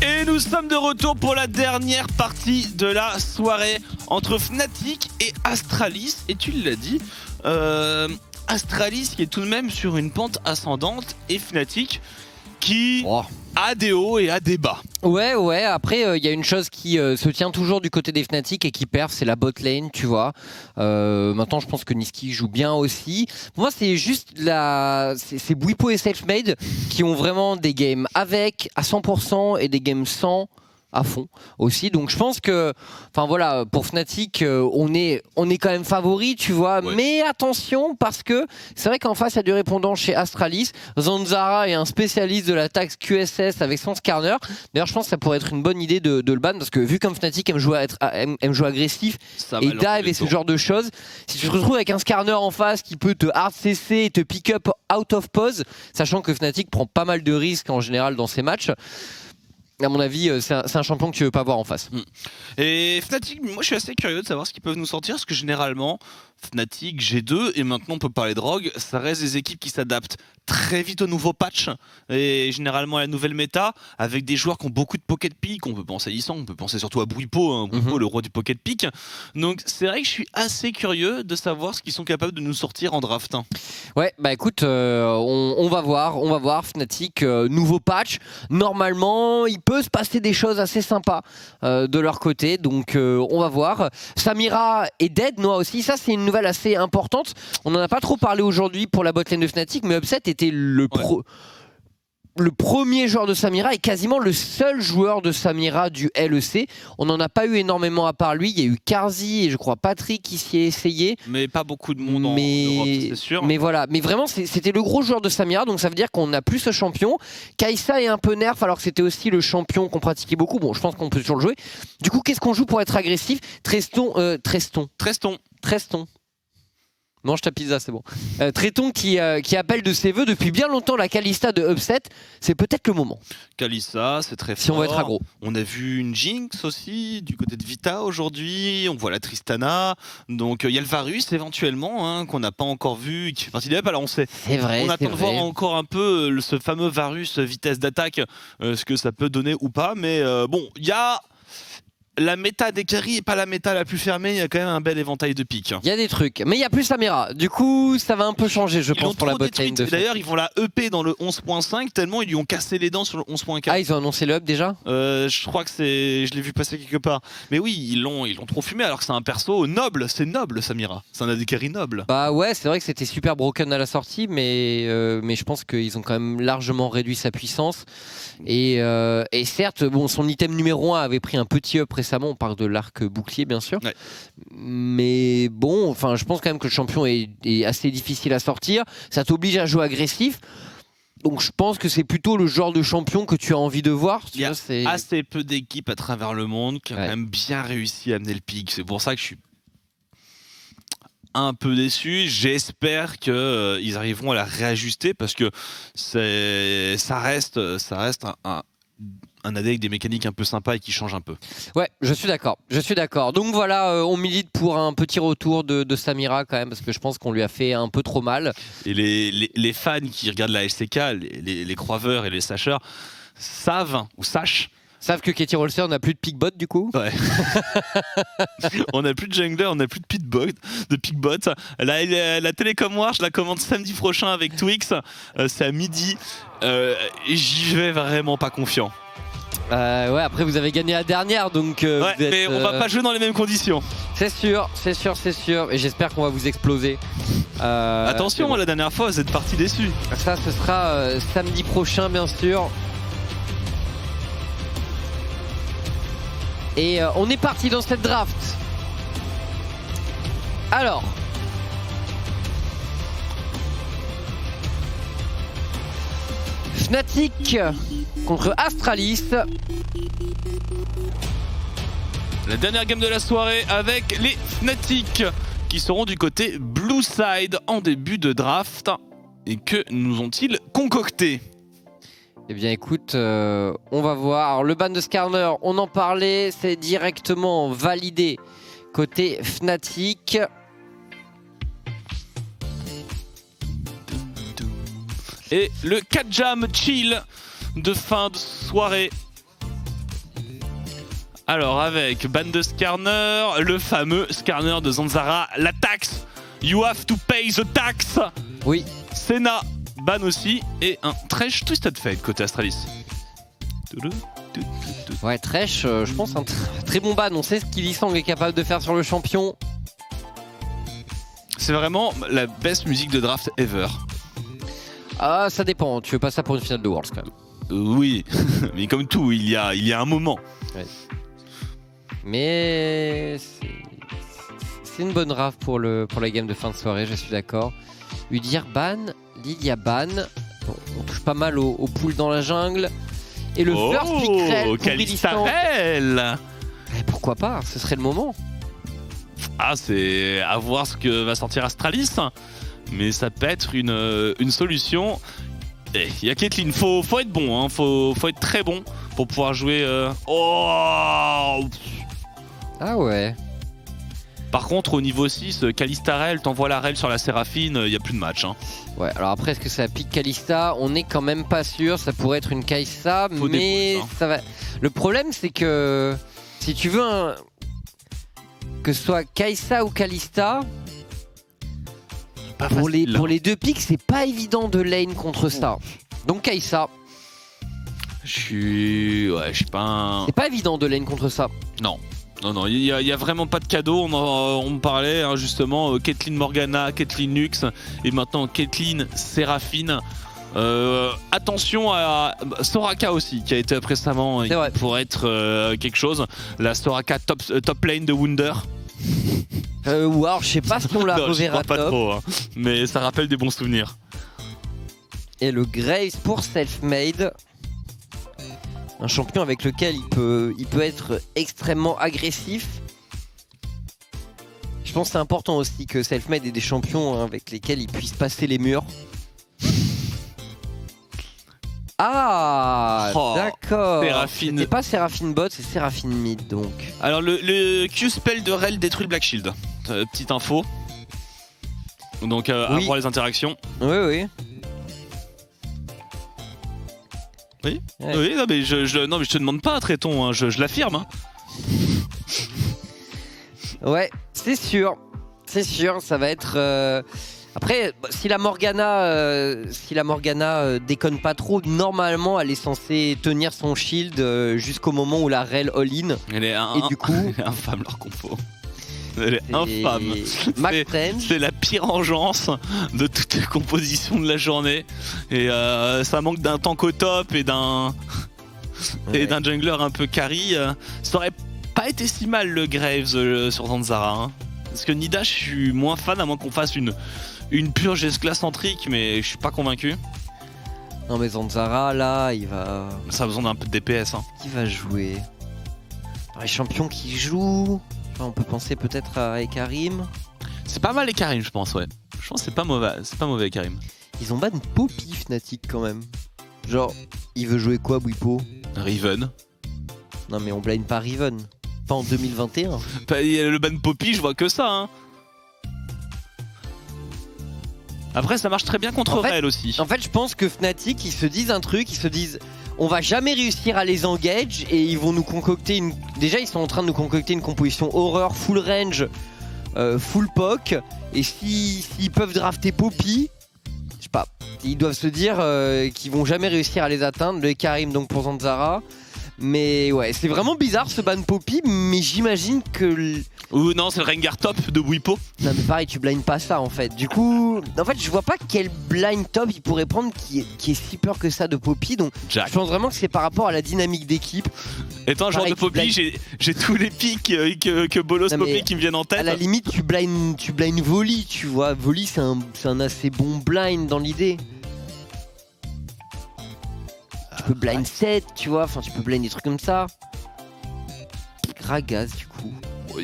Et nous sommes de retour pour la dernière partie de la soirée entre Fnatic et Astralis. Et tu l'as dit, Astralis qui est tout de même sur une pente ascendante et Fnatic qui a des hauts et a des bas. Ouais, après il y a une chose qui se tient toujours du côté des Fnatic et qui perd, c'est la bot lane, tu vois. Maintenant je pense que Nisqy joue bien aussi. Pour moi c'est juste c'est Bwipo et Selfmade qui ont vraiment des games avec à 100% et des games sans à fond aussi, donc je pense que enfin voilà, pour Fnatic on est quand même favori, tu vois, mais attention parce que c'est vrai qu'en face il y a du répondant chez Astralis. Zanzara est un spécialiste de l'attaque QSS avec son scanner. D'ailleurs je pense que ça pourrait être une bonne idée de le ban parce que vu comme Fnatic aime jouer agressif et dive et ce genre de choses, si tu te retrouves avec un scanner en face qui peut te hard CC et te pick up out of pause, sachant que Fnatic prend pas mal de risques en général dans ces matchs, à mon avis, c'est un champion que tu veux pas voir en face. Et Fnatic, moi je suis assez curieux de savoir ce qu'ils peuvent nous sortir, parce que généralement, Fnatic, G2, et maintenant on peut parler de Rogue, ça reste des équipes qui s'adaptent très vite aux nouveaux patchs, et généralement à la nouvelle méta, avec des joueurs qui ont beaucoup de pocket pick. On peut penser à Yisang, on peut penser surtout à Bwipo, hein, Bwipo, le roi du pocket pick. Donc c'est vrai que je suis assez curieux de savoir ce qu'ils sont capables de nous sortir en draft. Ouais, bah écoute, on va voir Fnatic, nouveau patch. Normalement, il peut se passer des choses assez sympas de leur côté, donc on va voir. Samira est dead, Noah aussi, ça c'est une nouvelle assez importante. On n'en a pas trop parlé aujourd'hui pour la botlane de Fnatic, mais Upset était le premier joueur de Samira et quasiment le seul joueur de Samira du LEC. On n'en a pas eu énormément à part lui. Il y a eu Karzi et je crois Patrick qui s'y est essayé. Mais pas beaucoup de monde en Europe, c'est sûr. Mais voilà, mais vraiment c'était le gros joueur de Samira, donc ça veut dire qu'on n'a plus ce champion. Kai'Sa est un peu nerf alors que c'était aussi le champion qu'on pratiquait beaucoup. Bon, je pense qu'on peut toujours le jouer. Du coup, qu'est-ce qu'on joue pour être agressif? Treston. Non, je tape pizza, c'est bon. Treston qui appelle de ses voeux depuis bien longtemps la Kalista de Upset. C'est peut-être le moment. Kalista, c'est très fort. Si on veut être aggro. On a vu une Jinx aussi du côté de Vita aujourd'hui. On voit la Tristana. Donc il y a le Varus éventuellement, hein, qu'on n'a pas encore vu, qui fait partie des up. Alors on sait. C'est vrai. On attend de voir encore un peu ce fameux Varus vitesse d'attaque, ce que ça peut donner ou pas. Mais bon, il y a la méta des carries et pas la méta la plus fermée, il y a quand même un bel éventail de pics. Il y a des trucs, mais il y a plus Samira. Du coup, ça va un peu changer, je pense, pour la botlane. D'ailleurs, ils vont la EP dans le 11.5 tellement ils lui ont cassé les dents sur le 11.4. Ah, ils ont annoncé le up déjà ? Je crois que je l'ai vu passer quelque part. Mais oui, ils l'ont trop fumé alors que c'est un perso noble. C'est noble, Samira. C'est un AD carry noble. Bah ouais, c'est vrai que c'était super broken à la sortie, mais je pense qu'ils ont quand même largement réduit sa puissance. Et certes, bon, son item numéro 1 avait pris un petit up récemment, on parle de l'arc bouclier bien sûr, mais bon, enfin, je pense quand même que le champion est assez difficile à sortir, ça t'oblige à jouer agressif, donc je pense que c'est plutôt le genre de champion que tu as envie de voir. Il y a assez peu d'équipes à travers le monde qui ont quand même bien réussi à amener le pic, c'est pour ça que je suis un peu déçu. J'espère qu'ils arriveront à la réajuster parce que ça reste un AD avec des mécaniques un peu sympas et qui change un peu. Ouais, je suis d'accord. Donc voilà, on milite pour un petit retour de Samira quand même, parce que je pense qu'on lui a fait un peu trop mal. Et les fans qui regardent la LCK, les croiveurs et les sacheurs, savent que Katie Rolster n'a plus de pickbot du coup. Ouais. On n'a plus de jungler, on n'a plus de pickbot. La Telecom War, je la commande samedi prochain avec Twix. C'est à midi. J'y vais vraiment pas confiant. Ouais, après vous avez gagné la dernière, donc mais on va pas jouer dans les mêmes conditions. C'est sûr. Et j'espère qu'on va vous exploser. Attention, la dernière fois, vous êtes partis déçus. Ça, ce sera samedi prochain, bien sûr. Et on est parti dans cette draft. Alors, Fnatic contre Astralis. La dernière game de la soirée avec les Fnatic qui seront du côté Blue Side en début de draft. Et que nous ont-ils concocté ? Eh bien écoute, on va voir. Alors, le ban de Skarner, on en parlait, c'est directement validé côté Fnatic. Et le 4 jam chill de fin de soirée Alors avec ban de Skarner, le fameux Skarner de Zanzara, la taxe. You have to pay the tax. Oui. Senna, ban aussi. Et un Thresh Twisted Fate côté Astralis. Ouais, Thresh, je pense un très bon ban. On sait ce qu'Ilisang est capable de faire sur le champion. C'est vraiment la best musique de draft ever. Ah, ça dépend. Tu veux pas ça pour une finale de Worlds quand même. Oui, mais comme tout, il y a un moment. Ouais. Mais c'est une bonne rave pour la game de fin de soirée, je suis d'accord. Udyr ban, Lilia ban. Bon, on touche pas mal au pool dans la jungle. Et le first pick rel pour Ilisang. Pourquoi pas, ce serait le moment. Ah, c'est à voir ce que va sortir Astralis. Mais ça peut être une solution. Il y a Caitlyn, faut être bon, hein. Faut être très bon pour pouvoir jouer. Oh. Ah ouais. Par contre, au niveau 6, Kalista Rel, t'envoies la Rel sur la Séraphine, il n'y a plus de match. Hein. Ouais, alors après, est-ce que ça pique Kalista? On est quand même pas sûr. Ça pourrait être une Kai'Sa, mais hein. ça va. Le problème, c'est que si tu veux que ce soit Kai'Sa ou Kalista, pour les deux pics, c'est pas évident de lane contre ça. Donc Kai'Sa. Je suis pas un... C'est pas évident de lane contre ça. Non, il y a vraiment pas de cadeau. On parlait hein, justement Caitlyn Morgana, Caitlyn Lux et maintenant Caitlyn Séraphine. Attention à Soraka aussi qui a été récemment pour être quelque chose. La Soraka top lane de Wunder. Ou alors je sais pas si on la reverra pas top. trop, hein, mais ça rappelle des bons souvenirs. Et le Graves pour Selfmade. Un champion avec lequel il peut être extrêmement agressif. Je pense que c'est important aussi que Selfmade ait des champions avec lesquels il puisse passer les murs. Ah, d'accord. Séraphine. C'est pas Séraphine bot, c'est Séraphine mid donc. Alors le Q-spell de Rel détruit le Black Shield. Petite info. Donc à voir les interactions. Oui. Oui, ouais. Oui, non mais je te demande pas, Tréton, hein, je l'affirme. Hein. Ouais, c'est sûr, ça va être. Après, si la Morgana, déconne pas trop, normalement, elle est censée tenir son shield jusqu'au moment où la Rel all-in. Et du coup, elle est infâme leur compo. Elle est infâme. C'est la pire engeance de toutes les compositions de la journée. Et ça manque d'un tank au top et d'un jungler un peu carry. Ça aurait pas été si mal le Graves sur Zanzara. Hein. Parce que Nida, je suis moins fan à moins qu'on fasse une pure Jescla centrique, mais je suis pas convaincu. Non mais Zanzara là, ça a besoin d'un peu de DPS. Hein. Qui va jouer? Les champions qui jouent. On peut penser peut-être à Ekarim. C'est pas mal Ekarim, je pense, ouais. Je pense que c'est pas mauvais Ekarim. Ils ont ban Poppy Fnatic quand même. Genre, il veut jouer quoi, Bwipo? Riven. Non mais on blind pas Riven. Pas en 2021. Le ban Poppy, je vois que ça. Hein. Après, ça marche très bien contre Rel aussi. En fait, je pense que Fnatic, ils se disent un truc, ils se disent... On va jamais réussir à les engage et ils vont nous concocter une... Déjà ils sont en train de nous concocter une composition horreur, full range, full poke. Et s'ils peuvent drafter Poppy, je sais pas, ils doivent se dire qu'ils vont jamais réussir à les atteindre. Le Karim donc pour Zanzara. Mais ouais, c'est vraiment bizarre ce ban Poppy, mais j'imagine que... Ou non, c'est le Rengar top de Bwipo. Non mais pareil, tu blindes pas ça en fait. Du coup, en fait, je vois pas quel blind top il pourrait prendre qui est si peur que ça de Poppy. Donc Jack. Je pense vraiment que c'est par rapport à la dynamique d'équipe. Étant un joueur de Poppy, j'ai tous les pics que Bolos Poppy qui me viennent en tête. À la limite, tu blind Volley, tu vois. Volley, c'est un assez bon blind dans l'idée. Tu peux blind 7, tu vois. Enfin, tu peux blind des trucs comme ça. Gragas, du coup. Oh,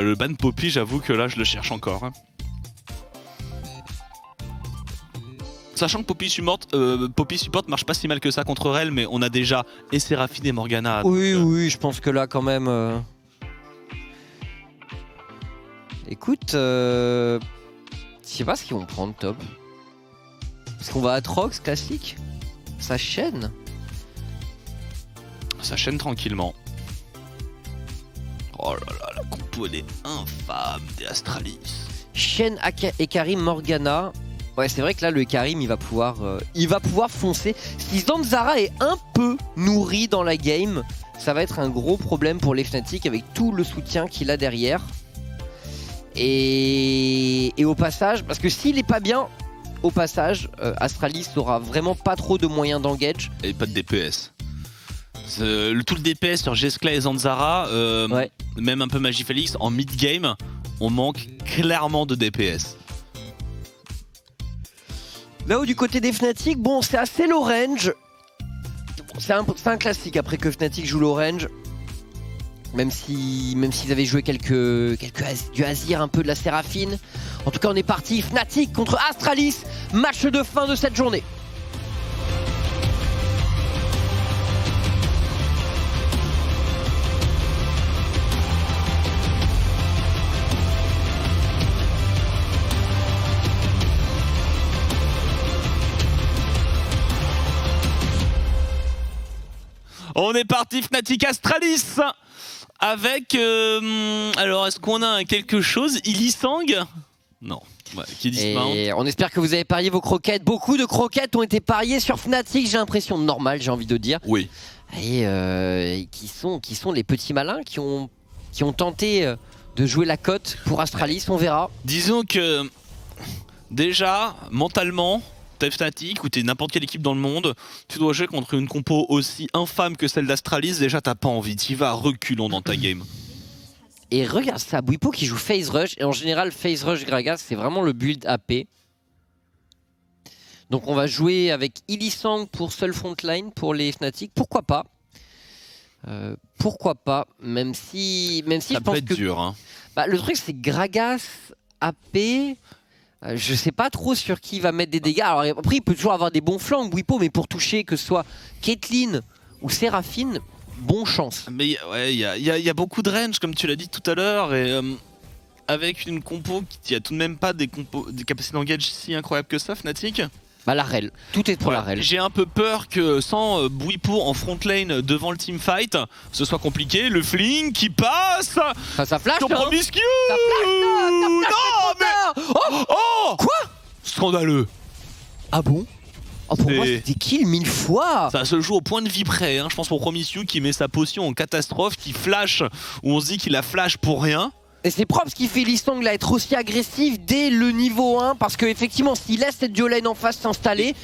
le ban Poppy, j'avoue que là, je le cherche encore. Hein. Sachant que Poppy support marche pas si mal que ça contre Rel, mais on a déjà et Séraphine et Morgana. Oui, je pense que là, quand même... Écoute, je sais pas ce qu'ils vont prendre top. Parce qu'on va à Trox classique. Ça chaîne. ça chaîne tranquillement. Oh là là, la compo elle est infâme des Astralis. Shen Karim Morgana. Ouais, c'est vrai que là, le Karim, il va pouvoir foncer. Si Zanzara est un peu nourri dans la game, ça va être un gros problème pour les Fnatic avec tout le soutien qu'il a derrière. Et au passage, parce que s'il est pas bien, au passage, Astralis n'aura vraiment pas trop de moyens d'engage. Et pas de DPS. Tout le DPS sur Jeskla et Zanzara, Ouais. même un peu Magifélix, en mid-game, on manque clairement de DPS. Là où du côté des Fnatic, bon, c'est assez low range. C'est un classique après que Fnatic joue low range. Même s'ils avaient joué du Azir, un peu de la Séraphine. En tout cas, on est parti. Fnatic contre Astralis. Match de fin de cette journée. On est parti Fnatic Astralis avec... alors, est-ce qu'on a quelque chose? Ilisang? Non. Ouais, qui dismount. Et on espère que vous avez parié vos croquettes. Beaucoup de croquettes ont été pariées sur Fnatic, j'ai l'impression, normal, j'ai envie de dire. Oui. Et qui sont les petits malins qui ont tenté de jouer la cote pour Astralis, on verra. Disons que déjà, mentalement, t'es Fnatic ou t'es n'importe quelle équipe dans le monde, tu dois jouer contre une compo aussi infâme que celle d'Astralis, déjà t'as pas envie, t'y vas à reculons dans ta game. Et regarde ça, Bwipo qui joue Phase Rush, et en général Phase Rush Gragas c'est vraiment le build AP. Donc on va jouer avec Ilisang pour seul frontline pour les Fnatic, pourquoi pas. Pourquoi pas, même si Ça je peut pense être que dur. Hein. bah, le truc c'est Gragas AP. Je sais pas trop sur qui il va mettre des dégâts. Alors après il peut toujours avoir des bons flancs Bwipo, mais pour toucher que ce soit Caitlyn ou Séraphine, bon chance. Mais ouais, il y a beaucoup de range comme tu l'as dit tout à l'heure et avec une compo qui a tout de même pas des capacités d'engage si incroyables que ça, Fnatic. Bah la rel, tout est pour la rel. J'ai un peu peur que sans Bwipo en front lane devant le teamfight, ce soit compliqué. Le fling qui passe Ça flash sur hein. Promiscu. Ça flash, Non mais oh Quoi? Scandaleux. Ah bon? Oh pour moi C'est- c'était kill 1000 fois. Ça se joue au point de vie près, hein. Je pense pour Promiscu qui met sa potion en catastrophe, qui flash, où on se dit qu'il a flash pour rien. Et c'est propre ce qui fait Ilisang là être aussi agressif dès le niveau 1, parce que effectivement s'il laisse cette duo lane en face s'installer,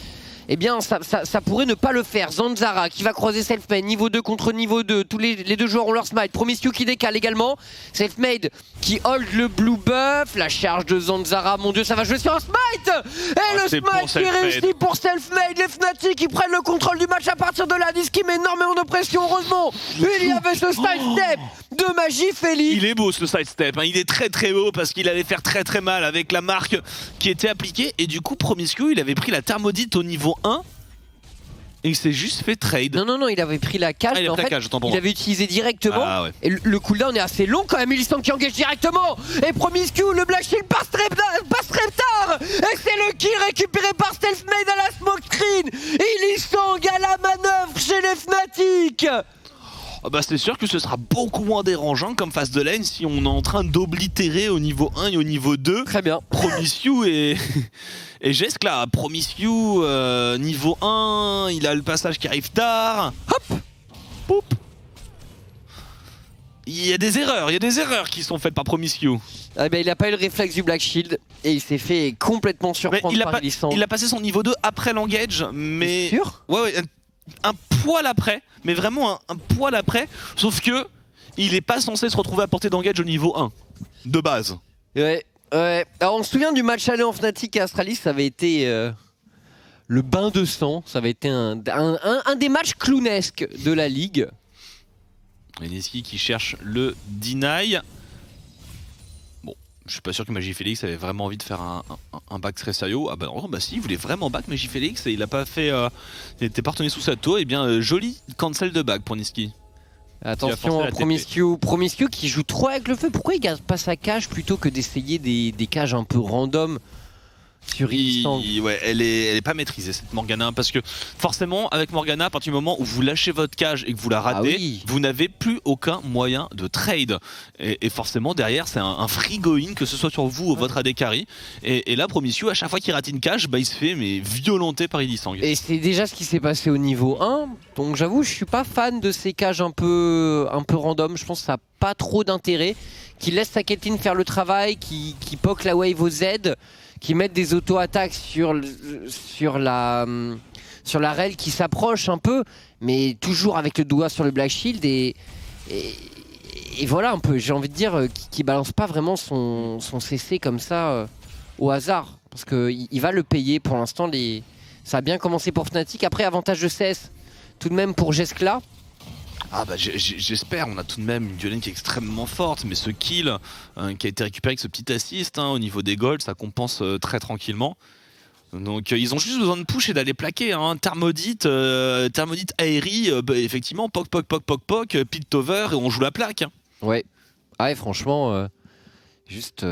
eh bien ça pourrait ne pas le faire. Zanzara qui va croiser Selfmade, niveau 2 contre niveau 2, les deux joueurs ont leur smite. Promiscu qui décale également, Selfmade qui hold le blue buff, la charge de Zanzara, mon dieu ça va jouer sur un smite. Et le c'est smite pour qui est Selfmade. réussi pour Selfmade, les Fnatic qui prennent le contrôle du match à partir de là, Niski met énormément de pression, heureusement il y avait ce sidestep de Magifélix. Il est beau ce sidestep, hein. Il est très très beau parce qu'il allait faire très très mal avec la marque qui était appliquée. Et du coup Promiscu il avait pris la thermodite au niveau 1 et il s'est juste fait trade. Non, il avait pris la cage, Ah, il mais a en pris la fait, cage, autant pour il moi. avait utilisé directement. Ah ouais. Et le cooldown est assez long quand même, Ilisang qui engage directement. Et Promiscu, le Black Shield passe très tard. Et c'est le kill récupéré par Selfmade à la smoke screen. Ilisang à la manœuvre chez les Fnatic. Ah bah c'est sûr que ce sera beaucoup moins dérangeant comme phase de lane si on est en train d'oblitérer au niveau 1 et au niveau 2 Très bien. Promiscu et Jeskla. Promiscu niveau 1, il a le passage qui arrive tard. Hop, poup. Il y a des erreurs qui sont faites par Promiscu. Ah ben, il a pas eu le réflexe du Black Shield. Et il s'est fait complètement Mais surprendre par Ilisang. il a passé son niveau 2 après l'engage, mais... T'es sûr ? Ouais, un poil après, mais vraiment un poil après, sauf que il est pas censé se retrouver à portée d'engage au niveau 1, de base. Ouais. Alors on se souvient du match aller en Fnatic et Astralis, ça avait été le bain de sang, ça avait été un des matchs clownesques de la ligue. Et Niski qui cherche le deny. Bon, je suis pas sûr que Magifélix avait vraiment envie de faire un back très sérieux. Ah bah non, bah si, il voulait vraiment back Magifélix et il a pas fait... il était pas retourné sous sa tour. Et bien, joli cancel de back pour Niski. Attention, la Promiscu qui joue trop avec le feu. Pourquoi il garde pas sa cage plutôt que d'essayer des cages un peu random? sur Illisang. Ouais, elle est pas maîtrisée cette Morgana, parce que forcément avec Morgana, à partir du moment où vous lâchez votre cage et que vous la ratez, oui. vous n'avez plus aucun moyen de trade. Et forcément derrière c'est un free going, que ce soit sur vous ou votre AD carry. Et là Promiscu, à chaque fois qu'il rate une cage, bah, il se fait violenter par Illisang. Et c'est déjà ce qui s'est passé au niveau 1, donc j'avoue je suis pas fan de ces cages un peu random, je pense que ça n'a pas trop d'intérêt, qui laisse sa Caitlyn faire le travail, qui poke la wave au Z, qui mettent des auto-attaques sur la rail qui s'approche un peu, mais toujours avec le doigt sur le Black Shield et voilà un peu, j'ai envie de dire, qui balance pas vraiment son CC comme ça au hasard, parce qu'il va le payer pour l'instant. Ça a bien commencé pour Fnatic, après avantage de CS tout de même pour Jeskla. Ah bah j'espère, on a tout de même une duelane qui est extrêmement forte, mais ce kill qui a été récupéré avec ce petit assist au niveau des golds, ça compense très tranquillement. Donc ils ont juste besoin de push et d'aller plaquer. Thermodite, Aerie, bah, effectivement, poc, Piltover et on joue la plaque. Ouais, franchement, juste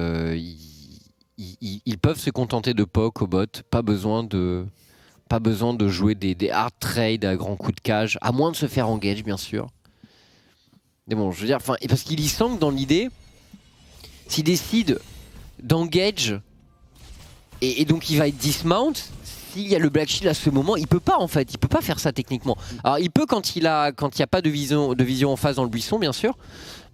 ils peuvent se contenter de poke au bot, pas besoin de jouer des hard trades à grands coups de cage, à moins de se faire engage bien sûr. Mais bon, je veux dire, parce qu'il y semble dans l'idée, s'il décide d'engage et donc il va être dismount, s'il y a le Black Shield à ce moment, il peut pas en fait, il peut pas faire ça techniquement. Alors il peut quand il y a pas de vision en face dans le buisson bien sûr,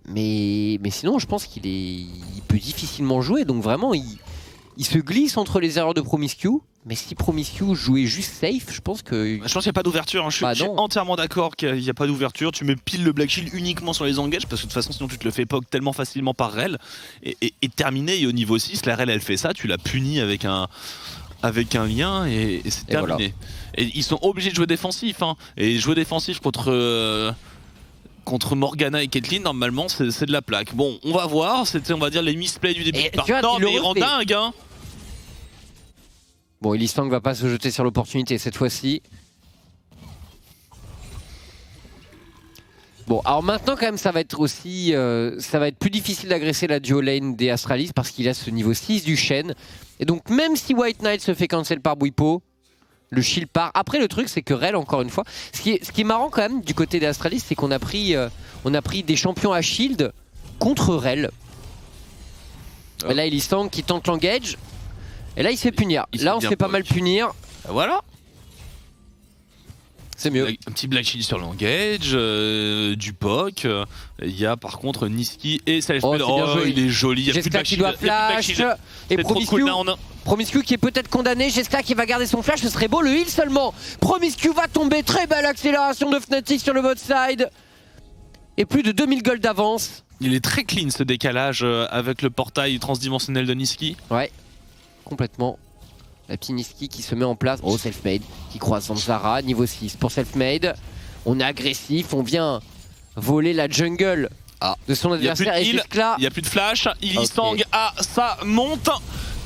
mais sinon je pense il peut difficilement jouer, donc vraiment il se glisse entre les erreurs de Promiscu. Mais si Promiscu jouait juste safe, je pense que... Je pense qu'il n'y a pas d'ouverture, je suis entièrement d'accord qu'il n'y a pas d'ouverture. Tu mets pile le Black Shield uniquement sur les engages, parce que de toute façon sinon tu te le fais poke tellement facilement par Rel. Et terminé, et au niveau 6, la Rel elle fait ça, tu la punis avec un lien et c'est terminé. Voilà. Et ils sont obligés de jouer défensif, et jouer défensif contre Morgana et Caitlyn, normalement c'est de la plaque. Bon, on va voir, c'était on va dire les misplays du début de partie. Non mais il rend dingue Bon, Illisang va pas se jeter sur l'opportunité cette fois-ci. Bon, alors maintenant quand même ça va être aussi... ça va être plus difficile d'agresser la duo lane des Astralis parce qu'il a ce niveau 6 du Shen. Et donc même si White Knight se fait cancel par Bwipo, le shield part. Après le truc c'est que Rel, encore une fois, ce qui est marrant quand même du côté des Astralis, c'est qu'on a pris des champions à shield contre Rel. Et là Illisang qui tente l'engage. Et là il se fait punir. Là on se fait pas mal punir. Voilà. C'est mieux. Un petit Black Shield sur l'engage, du POC. Il y a par contre Nisqy et Selfmade. Il est joli. Il y a plus de Black qui doit flash. Et Promiscu qui est peut-être condamné. Jeskla qui va garder son flash. Ce serait beau le heal seulement. Promiscu va tomber. Très belle accélération de Fnatic sur le bot side. Et plus de 2000 gold d'avance. Il est très clean ce décalage avec le portail transdimensionnel de Nisqy. Ouais. Complètement. La petite Nisqy qui se met en place. Oh, Selfmade qui croise Zanzara. Niveau 6 pour Selfmade. On est agressif. On vient voler la jungle de son adversaire. Il n'y a plus de flash. Illisang ça monte.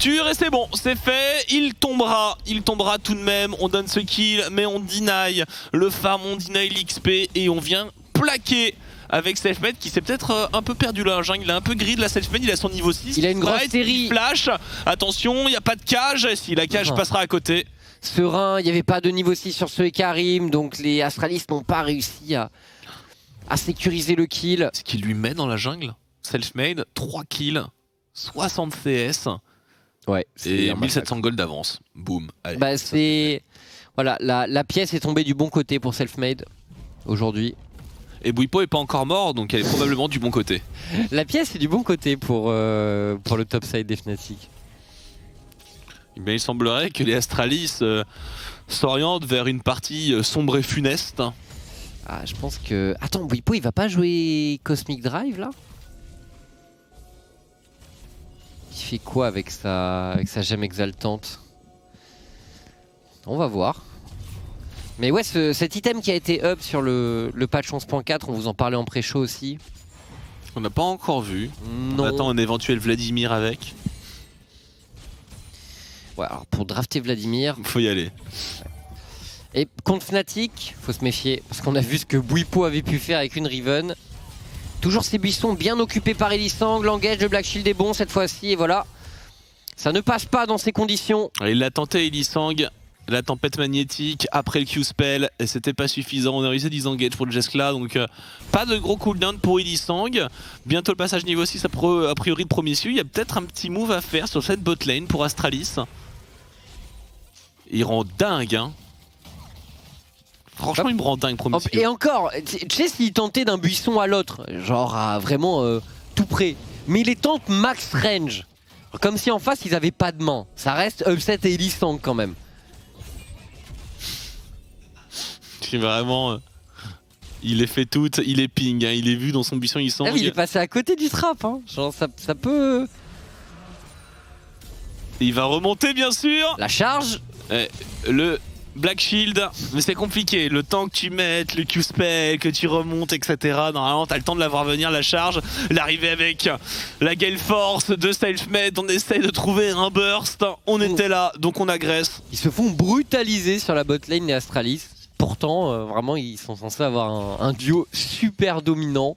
Tue et c'est bon. C'est fait. Il tombera tout de même. On donne ce kill. Mais on deny le farm. On deny l'XP. Et on vient plaquer avec Selfmade qui s'est peut-être un peu perdu là, il a un peu grid la Selfmade, il a son niveau 6. Il a une grosse série. Flash, attention, il n'y a pas de cage, si la cage passera à côté. Serein, il n'y avait pas de niveau 6 sur ce Ekarim, donc les Astralis n'ont pas réussi à sécuriser le kill. Ce qui lui met dans la jungle, Selfmade, 3 kills, 60 CS. Ouais, et 1700 gold d'avance. Boum. Allez, bah c'est... Voilà, la pièce est tombée du bon côté pour Selfmade aujourd'hui. Et Bwipo est pas encore mort, donc elle est probablement du bon côté. La pièce est du bon côté pour le top side des Fnatic. Il semblerait que les Astralis s'orientent vers une partie sombre et funeste. Ah, je pense que... Attends, Bwipo il va pas jouer Cosmic Drive là? Il fait quoi avec sa gemme exaltante? On va voir. Mais ouais, cet item qui a été up sur le patch 11.4, on vous en parlait en pré-show aussi. On n'a pas encore vu. Non. On attend un éventuel Vladimir avec. Ouais, alors pour drafter Vladimir... Faut y aller. Et contre Fnatic, faut se méfier, parce qu'on a vu ce que Bwipo avait pu faire avec une Riven. Toujours ces buissons bien occupés par Illisang, l'engage de Black Shield est bon cette fois-ci, et voilà. Ça ne passe pas dans ces conditions. Il l'a tenté, Ilisang. La tempête magnétique après le Q-Spell, et c'était pas suffisant. On a réussi à disengage pour le Jeskla, donc pas de gros cooldown pour Ilisang. Bientôt le passage niveau 6 a priori de Promiscu. Il y a peut-être un petit move à faire sur cette bot lane pour Astralis. Il rend dingue, hein. Franchement, il me rend dingue, Promiscu. Et encore, tu sais s'il tentait d'un buisson à l'autre, genre à vraiment tout près. Mais il les tente max range. Comme si en face ils avaient pas de main. Ça reste upset et Ilisang quand même. C'est vraiment... il est fait tout, il est ping, hein. Il est vu dans son buisson, il sent... Il est passé à côté du trap, hein. Genre ça peut... Il va remonter bien sûr. La charge. Le Black Shield, mais c'est compliqué. Le temps que tu mettes, le Q-Spell, que tu remontes, etc. Normalement, t'as le temps de la voir venir, la charge. L'arrivée avec la Gale Force de Selfmade, on essaye de trouver un burst. On était là, donc on agresse. Ils se font brutaliser sur la botlane les Astralis. Pourtant, vraiment, ils sont censés avoir un duo super dominant.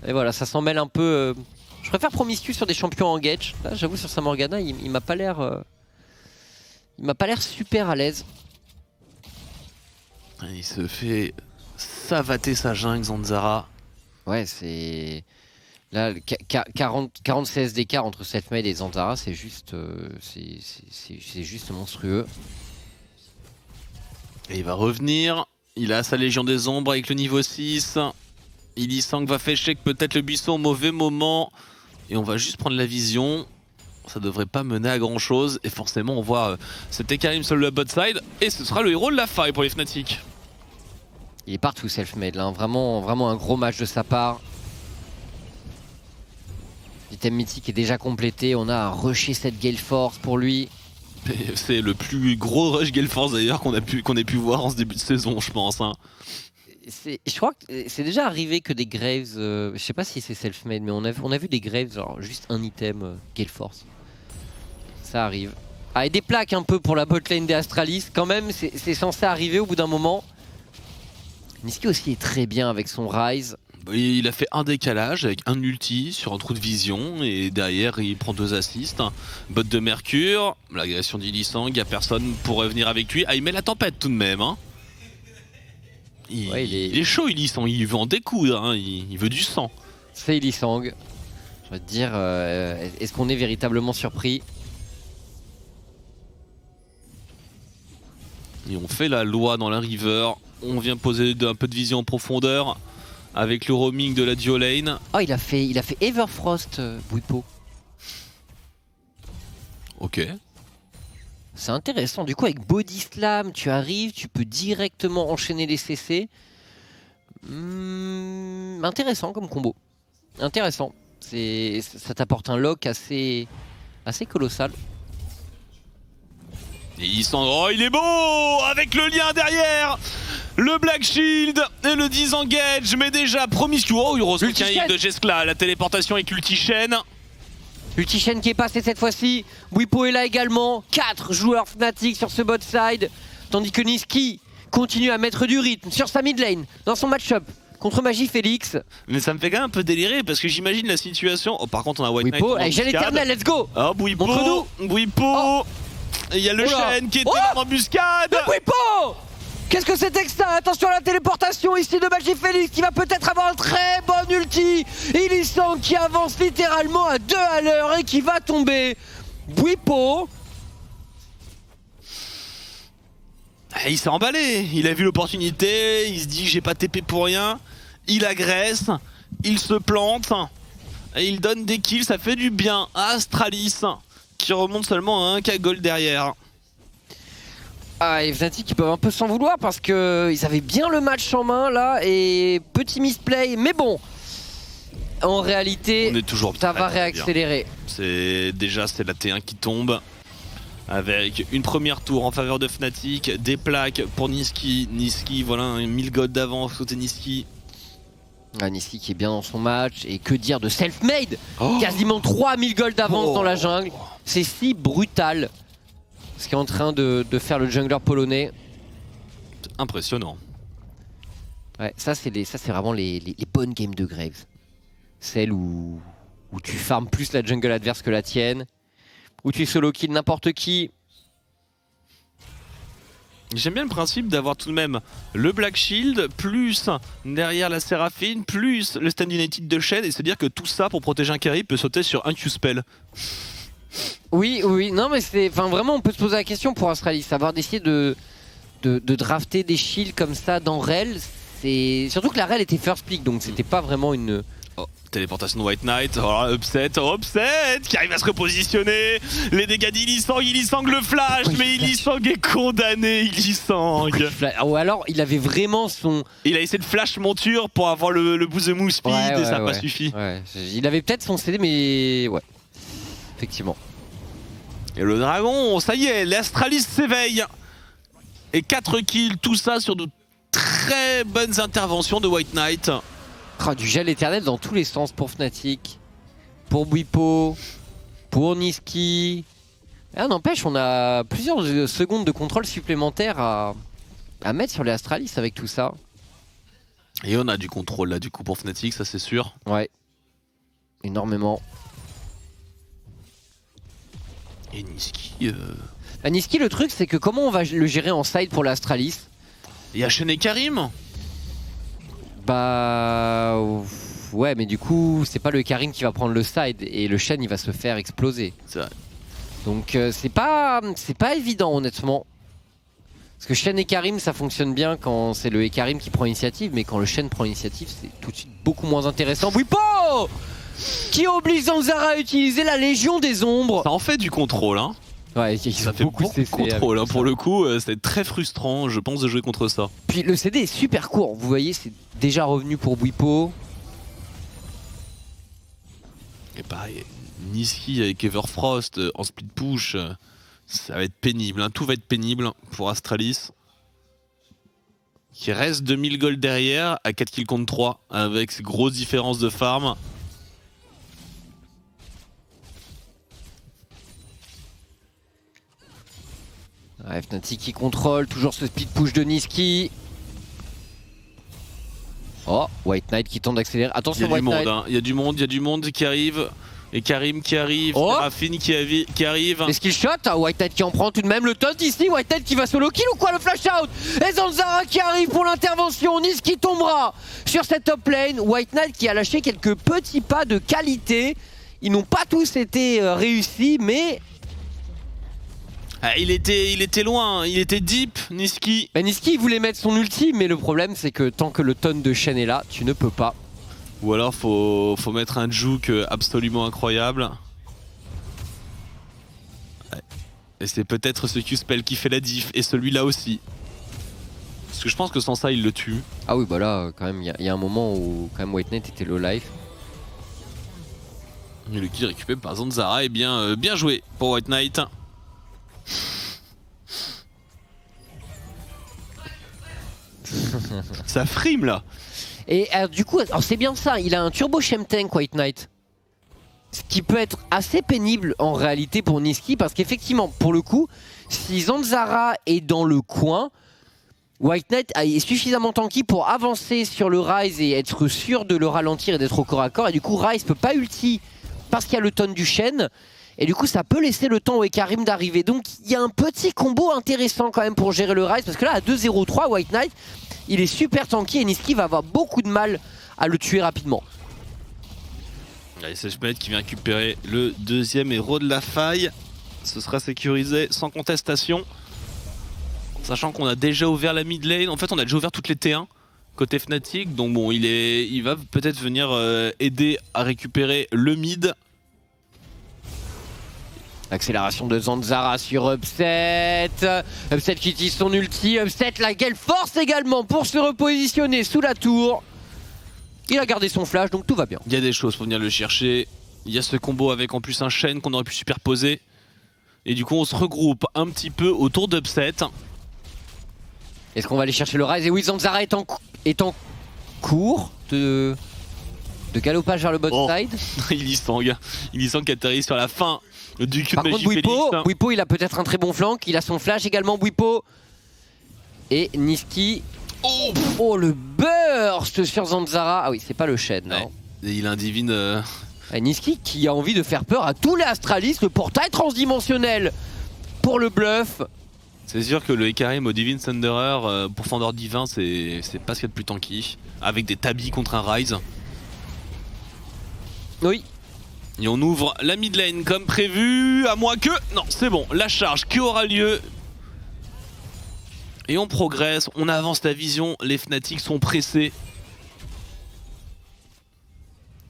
Et voilà, ça s'en mêle un peu. Je préfère Promiscu sur des champions en Gage. Là, j'avoue, sur sa Morgana, il m'a pas l'air. Il m'a pas l'air super à l'aise. Il se fait savater sa jungle, Zanzara. Ouais, c'est. Là, 40 CS d'écart entre Selfmade et Zanzara, c'est juste. C'est juste monstrueux. Et il va revenir. Il a sa Légion des Ombres avec le niveau 6. Ilisang va fêcher peut-être le buisson au mauvais moment. Et on va juste prendre la vision. Ça devrait pas mener à grand chose. Et forcément on voit cet Karim sur le bot side. Et ce sera le héros de la faille pour les Fnatic. Il est partout Selfmade là, hein. Vraiment un gros match de sa part. L'item mythique est déjà complété. On a rushé cette Gale Force pour lui. C'est le plus gros rush Gale Force d'ailleurs qu'on ait pu voir en ce début de saison, je pense, hein. Je crois que c'est déjà arrivé que des Graves, je sais pas si c'est Selfmade, mais on a vu des Graves, genre juste un item Gale Force. Ça arrive. Ah, et des plaques un peu pour la botlane des Astralis, quand même, c'est censé arriver au bout d'un moment. Nisqy aussi est très bien avec son Rise. Il a fait un décalage avec un ulti sur un trou de vision et derrière il prend 2 assists. Bot de Mercure, l'agression d'Ilisang, il n'y a personne pour revenir avec lui. Ah, il met la tempête tout de même, hein. Il est chaud Ilisang, il veut en découdre, hein. Il veut du sang. C'est Ilisang. Je vais te dire, est-ce qu'on est véritablement surpris? Et on fait la loi dans la river. On vient poser un peu de vision en profondeur avec le roaming de la duo lane. Oh, il a fait Everfrost, Bwipo. Ok. C'est intéressant. Du coup, avec Body Slam, tu arrives, tu peux directement enchaîner les CC. Intéressant comme combo. Intéressant. Ça t'apporte un lock assez colossal. Et il est beau avec le lien derrière. Le Black Shield et le disengage, mais déjà Promiscu. Oh, il reçoit un hit de Jeskla, la téléportation avec l'ulti-chaîne. L'ulti-chaîne qui est passé cette fois-ci. Bwipo est là également. 4 joueurs Fnatic sur ce bot side. Tandis que Nisqy continue à mettre du rythme sur sa mid lane dans son match-up contre Magifélix. Mais ça me fait quand même un peu délirer parce que j'imagine la situation. Oh, par contre, on a White Bwipo, Knight. j'ai l'éternel, let's go. Oh, Bwipo. Montre-nous. Bwipo. Oh. Et il y a le chêne qui était en embuscade. Le Bwipo. Qu'est-ce que c'était que ça? Attention à la téléportation ici de Magifélix qui va peut-être avoir un très bon ulti. Ilisang qui avance littéralement à 2 à l'heure et qui va tomber. Bwipo. Il s'est emballé, il a vu l'opportunité, il se dit j'ai pas TP pour rien. Il agresse, il se plante et il donne des kills, ça fait du bien à Astralis qui remonte seulement à 1k gold derrière. Ah, et Fnatic ils peuvent un peu s'en vouloir parce qu'ils avaient bien le match en main là et petit misplay, mais bon, en réalité on est toujours ça va réaccélérer. C'est la T1 qui tombe avec une première tour en faveur de Fnatic, des plaques pour Nisqy. Nisqy, voilà, un 1000 gold d'avance côté Nisqy. Ah, Nisqy qui est bien dans son match et que dire de Selfmade, quasiment 3000 gold d'avance dans la jungle, c'est si brutal. Ce qui est en train de faire le jungler polonais. Impressionnant. Ouais, ça c'est vraiment les bonnes games de Graves. Celles où tu farmes plus la jungle adverse que la tienne. où tu solo kill n'importe qui. J'aime bien le principe d'avoir tout de même le Black Shield, plus derrière la Séraphine, plus le Stand United de Shen, et se dire que tout ça pour protéger un carry peut sauter sur un Q-spell. Oui, oui, non mais c'est... Enfin vraiment on peut se poser la question pour Astralis, savoir d'essayer de drafter des shields comme ça dans Rel, c'est... Surtout que la Rel était first pick, donc c'était pas vraiment une... Oh, téléportation de White Knight, oh là, upset qui arrive à se repositionner. Les dégâts d'Illisang, Illisang le flash, mais Illisang est condamné, Illisang. Ou alors il avait vraiment son... Il a essayé de flash monture pour avoir le boost de move speed et ça n'a pas suffi. Ouais. Il avait peut-être son CD mais ouais, effectivement. Et le dragon, ça y est, l'Astralis s'éveille. Et 4 kills, tout ça sur de très bonnes interventions de White Knight. Oh, du gel éternel dans tous les sens pour Fnatic, pour Bwipo, pour Niski. Ah, n'empêche, on a plusieurs secondes de contrôle supplémentaires à mettre sur les Astralis avec tout ça. Et on a du contrôle là du coup pour Fnatic, ça c'est sûr. Ouais, énormément. Et Niski... Bah, Niski, le truc c'est que comment on va le gérer en side pour l'Astralis? Il y a Shen et Karim. Bah... Ouais, mais du coup, c'est pas le Karim qui va prendre le side et le Shen il va se faire exploser. C'est vrai. Donc c'est pas évident honnêtement. Parce que Shen et Karim ça fonctionne bien quand c'est le Karim qui prend l'initiative, mais quand le Shen prend l'initiative c'est tout de suite beaucoup moins intéressant. Bwipo qui oblige Zanzara à utiliser la Légion des Ombres. Ça en fait du contrôle hein. Ouais, ça fait beaucoup de contrôle hein. Pour le coup, c'est très frustrant je pense de jouer contre ça. Puis le CD est super court, vous voyez c'est déjà revenu pour Bwipo. Et pareil, Niski avec Everfrost en split push, ça va être pénible, hein. Tout va être pénible pour Astralis. Qui reste 2000 gold derrière à 4 kills contre 3 avec ces grosses différences de farm. Ouais, Fnatic qui contrôle, toujours ce speed push de Niski. Oh, White Knight qui tente d'accélérer. Attention, White Knight. Il y a du monde qui arrive. Et Karim qui arrive, Raffine qui arrive. Les skill shot, White Knight qui en prend tout de même le taunt ici. White Knight qui va solo kill ou quoi, le flash out. Et Zanzara qui arrive pour l'intervention. Niski tombera sur cette top lane. White Knight qui a lâché quelques petits pas de qualité. Ils n'ont pas tous été réussis, mais... Ah, il était loin, il était deep, Niski. Bah, Niski il voulait mettre son ulti, mais le problème c'est que tant que le taunt de Shen est là, tu ne peux pas. Ou alors faut mettre un juke absolument incroyable. Ouais. Et c'est peut-être ce Q-spell qui fait la diff, et celui-là aussi. Parce que je pense que sans ça il le tue. Ah oui bah là quand même il y a un moment où quand même White Knight était low life. Et le kill récupéré par Zanzara est bien joué pour White Knight. Ça frime là. Et du coup, c'est bien ça, il a un turbo Shem-Tank White Knight. Ce qui peut être assez pénible en réalité pour Niski, parce qu'effectivement, pour le coup, si Zanzara est dans le coin, White Knight est suffisamment tanky pour avancer sur le Ryze et être sûr de le ralentir et d'être au corps à corps. Et du coup, Ryze peut pas ulti parce qu'il y a le taunt du Shen. Et du coup, ça peut laisser le temps au Ekarim d'arriver. Donc, il y a un petit combo intéressant quand même pour gérer le Ryze. Parce que là, à 2-0-3, White Knight, il est super tanky et Niski va avoir beaucoup de mal à le tuer rapidement. Allez, Sejmet qui vient récupérer le deuxième héros de la faille. Ce sera sécurisé sans contestation. Sachant qu'on a déjà ouvert la mid lane. En fait, on a déjà ouvert toutes les T1 côté Fnatic. Donc bon, il va peut-être venir aider à récupérer le mid. Accélération de Zanzara sur Upset. Upset qui utilise son ulti. Upset la gale force également pour se repositionner sous la tour. Il a gardé son flash donc tout va bien. Il y a des choses pour venir le chercher. Il y a ce combo avec en plus un Shen qu'on aurait pu superposer. Et du coup on se regroupe un petit peu autour d'Upset. Est-ce qu'on va aller chercher le Ryze? Et oui, Zanzara est en cours de galopage vers le bot side. Illisang qui atterrit sur la fin du Q de Par Magie contre Bwipo il a peut-être un très bon flank. Il a son flash également Bwipo. Et Niski. Oh le burst sur Zanzara. Ah oui c'est pas le Shen non. Et il a un divine Niski qui a envie de faire peur à tous les Astralis, le portail transdimensionnel pour le bluff. C'est sûr que le Ekarim au Divine Thunderer pour Fendor Divin, c'est pas ce qu'il y a de plus tanky. Avec des tabis contre un Rise. Oui. Et on ouvre la mid lane comme prévu, à moins que... Non, c'est bon, la charge qui aura lieu. Et on progresse, on avance la vision, les Fnatic sont pressés.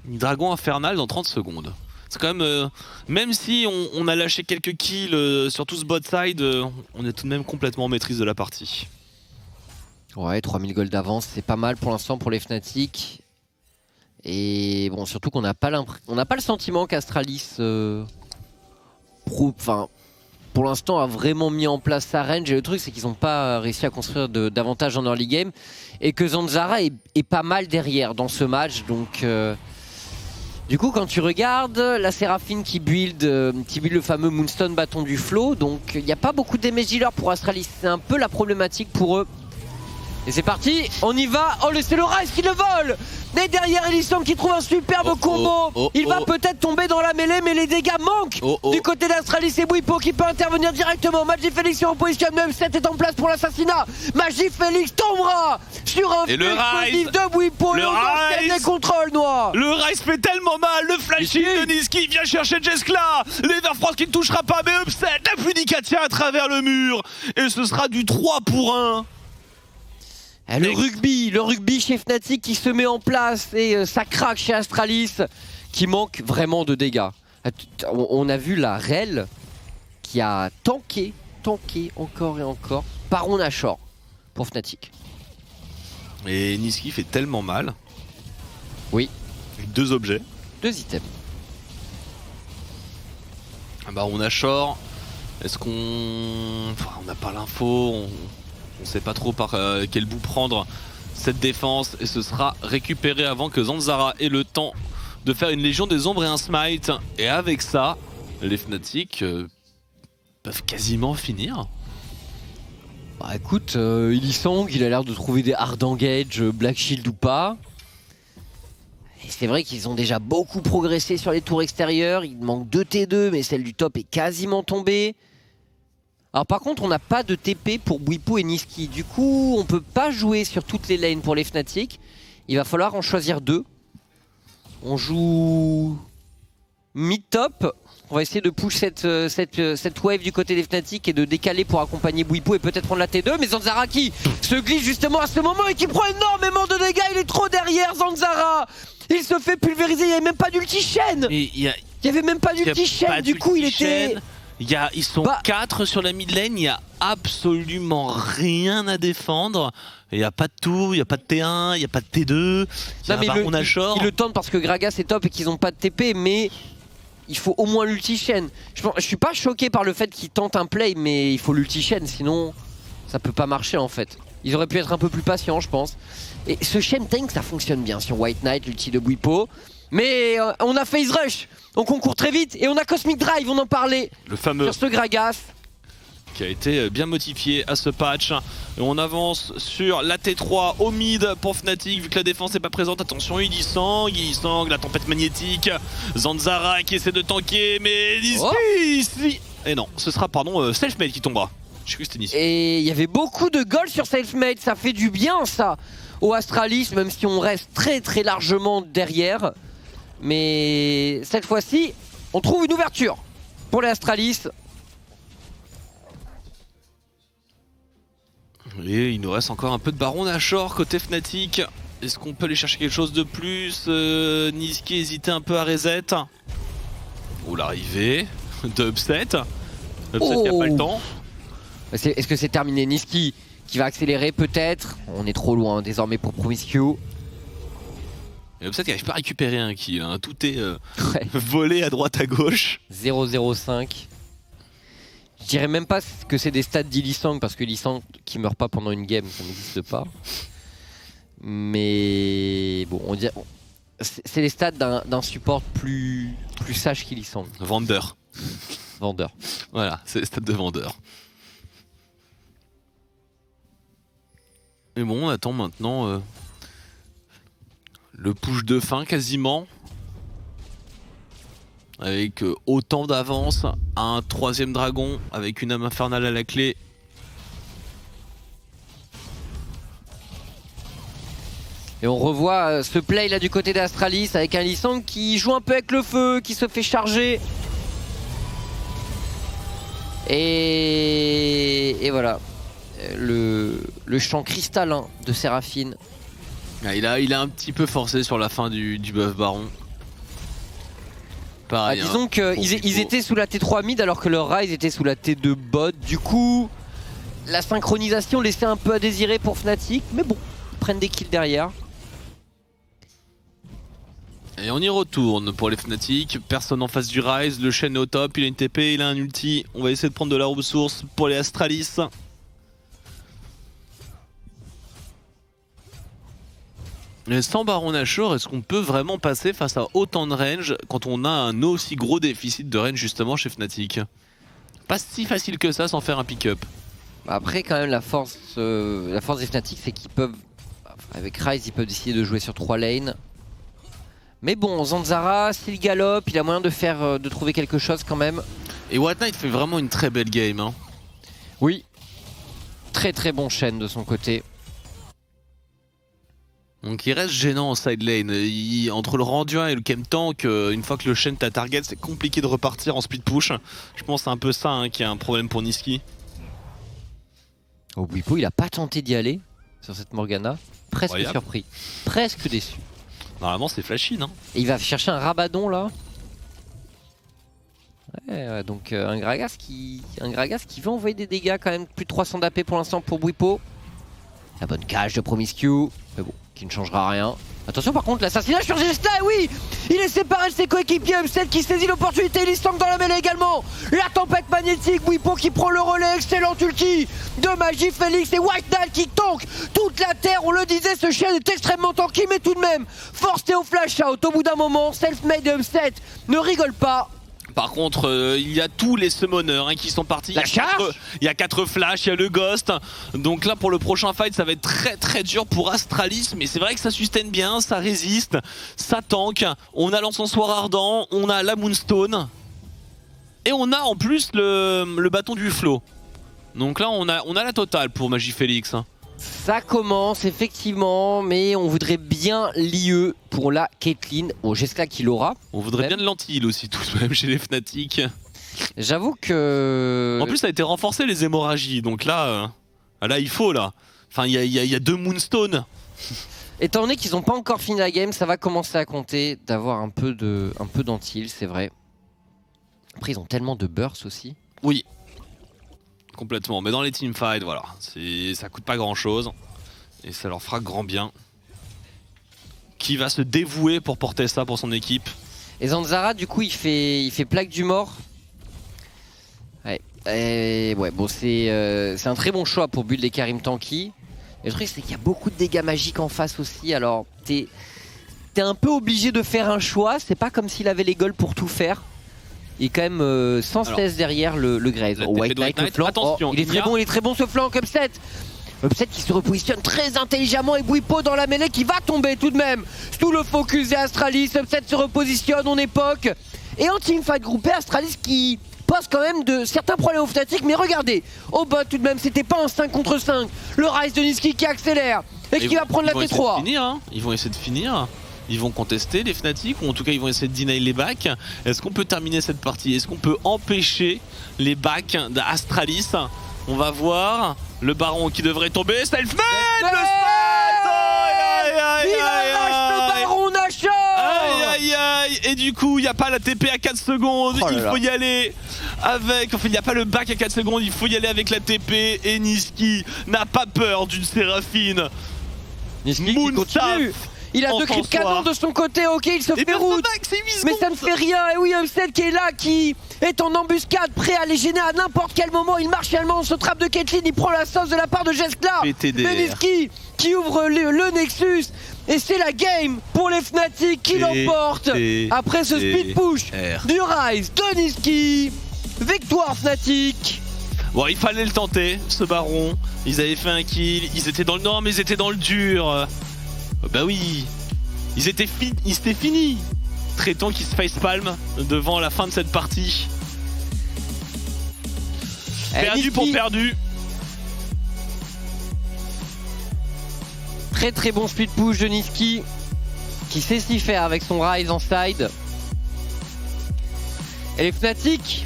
Dragon infernal dans 30 secondes. C'est quand même si on a lâché quelques kills sur tout ce bot side, on est tout de même complètement en maîtrise de la partie. Ouais, 3000 gold d'avance, c'est pas mal pour l'instant pour les Fnatic. Et bon, surtout qu'on n'a pas le sentiment qu'Astralis, pour l'instant, a vraiment mis en place sa range. Et le truc, c'est qu'ils n'ont pas réussi à construire davantage en early game. Et que Zanzara est pas mal derrière dans ce match. Donc, du coup, quand tu regardes la Séraphine qui build le fameux Moonstone bâton du flow, donc il n'y a pas beaucoup de damage dealer pour Astralis. C'est un peu la problématique pour eux. Et c'est parti, on y va. Oh, c'est le Rise qui le vole. Et derrière, Elisang qui trouve un superbe combo. Il va peut-être tomber dans la mêlée, mais les dégâts manquent. Du côté d'Astralis, c'est Bwipo qui peut intervenir directement. Magifélix sur opposition, même 7 est en place pour l'assassinat. Magifélix tombera sur un flux explosif de Bwipo. Le Rise, les contrôles noirs. Le Rise fait tellement mal. Le flashing de Niski vient chercher Jeskla. L'Everfrost qui ne touchera pas, mais Upset, la Punicatia à travers le mur. Et ce sera du 3 pour 1. Le rugby chez Fnatic qui se met en place et ça craque chez Astralis qui manque vraiment de dégâts. On a vu la Rel qui a tanké encore et encore Baron Nashor pour Fnatic. Et Niski fait tellement mal. Oui. Avec 2 objets. 2 items. Baron Nashor. Est-ce qu'on... Enfin, on n'a pas l'info. On sait pas trop par quel bout prendre cette défense et ce sera récupéré avant que Zanzara ait le temps de faire une Légion des Ombres et un Smite. Et avec ça, les Fnatic peuvent quasiment finir. Bah écoute, Elisang, il a l'air de trouver des hard engage, Black Shield ou pas. Et c'est vrai qu'ils ont déjà beaucoup progressé sur les tours extérieures. Il manque 2 T2, mais celle du top est quasiment tombée. Alors par contre on n'a pas de TP pour Bwipo et Niski, du coup on peut pas jouer sur toutes les lanes pour les Fnatic. Il va falloir en choisir 2. On joue mid-top. On va essayer de push cette wave du côté des Fnatic et de décaler pour accompagner Bwipo et peut-être prendre la T2. Mais Zanzara qui se glisse justement à ce moment et qui prend énormément de dégâts. Il est trop derrière Zanzara. Il se fait pulvériser, il n'y avait même pas d'ulti-chaîne. Il n'y avait même pas d'ulti-chaîne, du coup il était... Ils sont 4 sur la mid lane, il n'y a absolument rien à défendre. Il n'y a pas de tour, il n'y a pas de T1, il n'y a pas de T2. Ils le tentent parce que Gragas est top et qu'ils n'ont pas de TP, mais il faut au moins l'ulti-chaîne. Je suis pas choqué par le fait qu'ils tentent un play, mais il faut l'ulti-chaîne, sinon ça peut pas marcher en fait. Ils auraient pu être un peu plus patients, je pense. Et ce chain tank, ça fonctionne bien sur White Knight, l'ulti de Bwipo. Mais on a Phase Rush, donc on court très vite et on a Cosmic Drive, on en parlait. Le fameux sur ce Gragas qui a été bien modifié à ce patch. Et on avance sur la T3 au mid pour Fnatic, vu que la défense n'est pas présente. Attention, Elisang, la tempête magnétique. Zanzara qui essaie de tanker, mais ici. Et non, ce sera Selfmade qui tombera. Je suis que c'était ici. Et il y avait beaucoup de gold sur Selfmade, ça fait du bien ça au Astralis, même si on reste très largement derrière. Mais cette fois-ci, on trouve une ouverture pour les Astralis. Et il nous reste encore un peu de Baron Nashor côté Fnatic. Est-ce qu'on peut aller chercher quelque chose de plus? Niski hésitait un peu à reset. Oh, l'arrivée de Upset. Upset qui a pas le temps. Est-ce que c'est terminé? Niski qui va accélérer peut-être. On est trop loin désormais pour Promiscue. Et Upset qui n'arrive pas à récupérer un kill, hein. Tout est volé à droite à gauche. 0-0-5. Je dirais même pas que c'est des stats d'Elisang parce que Elisang qui meurt pas pendant une game, ça n'existe pas. Mais bon, on dirait c'est les stats d'un support plus sage qu'Elisang. Vendeur. Voilà, c'est les stats de vendeur. Mais bon, on attend maintenant le push de fin quasiment. avec autant d'avance, un 3ème dragon avec une âme infernale à la clé. Et on revoit ce play là du côté d'Astralis avec un Lee Sang qui joue un peu avec le feu, qui se fait charger. Et voilà, le chant cristallin de Séraphine. Ah, il a un petit peu forcé sur la fin du buff baron. Pareil, disons qu'ils étaient sous la T3 mid alors que leur Ryze était sous la T2 bot. Du coup, la synchronisation laissait un peu à désirer pour Fnatic. Mais bon, ils prennent des kills derrière. Et on y retourne pour les Fnatic, personne en face du Ryze, le Shen est au top, il a une TP, il a un ulti, on va essayer de prendre de la ressource pour les Astralis. Mais sans Baron Nashor, est-ce qu'on peut vraiment passer face à autant de range quand on a un aussi gros déficit de range justement chez Fnatic? Pas si facile que ça sans faire un pick-up. Après quand même la force des Fnatic c'est qu'ils peuvent, avec Ryze ils peuvent décider de jouer sur 3 lanes. Mais bon, Zanzara, s'il galope, il a moyen de trouver quelque chose quand même. Et White Knight fait vraiment une très belle game. Hein. Oui. Très très bon Shen de son côté. Donc il reste gênant en side lane. Entre le rendu 1 et le game tank, une fois que le Shen t'a target, c'est compliqué de repartir en speed push. Je pense que c'est un peu ça hein, qui est un problème pour Nisqy. Oh, Bwipo, il a pas tenté d'y aller sur cette Morgana. Presque Incroyable. surpris. Presque déçu. Normalement c'est flashy, non? Et il va chercher un Rabadon là. Ouais, donc un Gragas qui va envoyer des dégâts quand même. Plus de 300 d'AP pour l'instant pour Bwipo. La bonne cage de Promiscue. Mais bon, qui ne changera rien. Attention par contre, l'assassinat sur Gesta, oui. Il est séparé de ses coéquipiers. M7 qui saisit l'opportunité. Lee Sang dans la mêlée également. La tempête magnétique. Bwipo qui prend le relais. Excellent ulti de Magifélix et White Knight qui tank toute la terre. On le disait, ce chien est extrêmement tanky, mais tout de même forcé au flash out. Au bout d'un moment, self-made de M7 ne rigole pas. Par contre, il y a tous les summoners hein, qui sont partis. La charge. Il y a 4 flashs, il y a le ghost. Donc là, pour le prochain fight, ça va être très très dur pour Astralis. Mais c'est vrai que ça sustain bien, ça résiste, ça tank. On a l'encensoir ardent, on a la Moonstone. Et on a en plus le bâton du flow. Donc là, on a la totale pour Magifélix. Ça commence effectivement, mais on voudrait bien l'IE pour la Caitlyn. Bon, j'espère qu'il l'aura. On voudrait bien de l'anti-heal aussi, tout de même, chez les Fnatic. J'avoue que... En plus, ça a été renforcé les hémorragies, donc là, là il faut là. Enfin, il y a 2 Moonstones. Étant donné qu'ils n'ont pas encore fini la game, ça va commencer à compter d'avoir un peu d'anti-heal, c'est vrai. Après, ils ont tellement de burst aussi. Oui. Complètement, mais dans les teamfights, voilà, ça coûte pas grand chose et ça leur fera grand bien. Qui va se dévouer pour porter ça pour son équipe? Et Zanzara, du coup, il fait plaque du mort. Ouais, et ouais, bon, c'est un très bon choix pour build les Karim tanky. Et le truc, c'est qu'il y a beaucoup de dégâts magiques en face aussi, alors t'es un peu obligé de faire un choix. C'est pas comme s'il avait les goals pour tout faire. Il est quand même sans cesse derrière le Graves. Oh, White Knight, le flanc. Attention, Oh, il est très bon ce flanc comme Upset. Upset qui se repositionne très intelligemment et Bwipo dans la mêlée qui va tomber tout de même sous le focus des Astralis. Upset se repositionne, on époque. Et en teamfight groupé, Astralis qui pose quand même de certains problèmes au Fnatic. Mais regardez, au bot tout de même, c'était pas un 5 contre 5. Le Ryze de Nisqy qui accélère et qui va prendre la T3. Ils vont essayer de finir. Ils vont contester les Fnatic, ou en tout cas ils vont essayer de deny les backs. Est-ce qu'on peut terminer cette partie? Est-ce qu'on peut empêcher les backs d'Astralis? On va voir. Le baron qui devrait tomber. Self-made! Le Il arrache le baron Nashor! Aïe aïe aïe! Et du coup, il n'y a pas la TP à 4 secondes. Oh il faut y aller avec. Enfin, il n'y a pas le back à 4 secondes. Il faut y aller avec la TP. Et Nisqy n'a pas peur d'une Séraphine. Nisqy qui continue. Il a 2 cris de canon de son côté, ok, il se fait route. Mais ça ne fait rien, et oui, Upset qui est là, qui est en embuscade, prêt à les gêner à n'importe quel moment. Il marche finalement, on se trappe de Caitlyn, il prend la sauce de la part de Jeskla. Nisqy qui ouvre le Nexus. Et c'est la game pour les Fnatic qui l'emportent après ce speed push du Ryze de Nisqy. Victoire Fnatic. Bon, il fallait le tenter, ce baron. Ils avaient fait un kill, ils étaient dans le nord, mais ils étaient dans le dur. Bah oui, ils étaient finis. Tréton qui se facepalm devant la fin de cette partie. Perdu Niski, pour perdu. très très bon split push de Niski qui sait s'y faire avec son rise en side. Et les Fnatic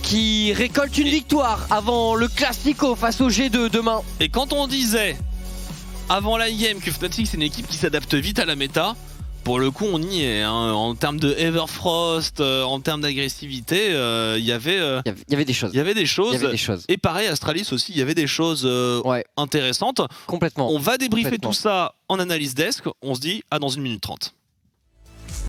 qui récoltent une victoire avant le Classico face au G2 demain. Et quand on disait avant la game que Fnatic c'est une équipe qui s'adapte vite à la méta, pour le coup on y est, hein. En termes de Everfrost, en termes d'agressivité, il y avait des choses. Il y avait des choses. Il y avait des choses. Et pareil, Astralis aussi, il y avait des choses Ouais. intéressantes. Complètement. On va débriefer Complètement. tout ça en analyse desk. On se dit à dans 1 minute 30.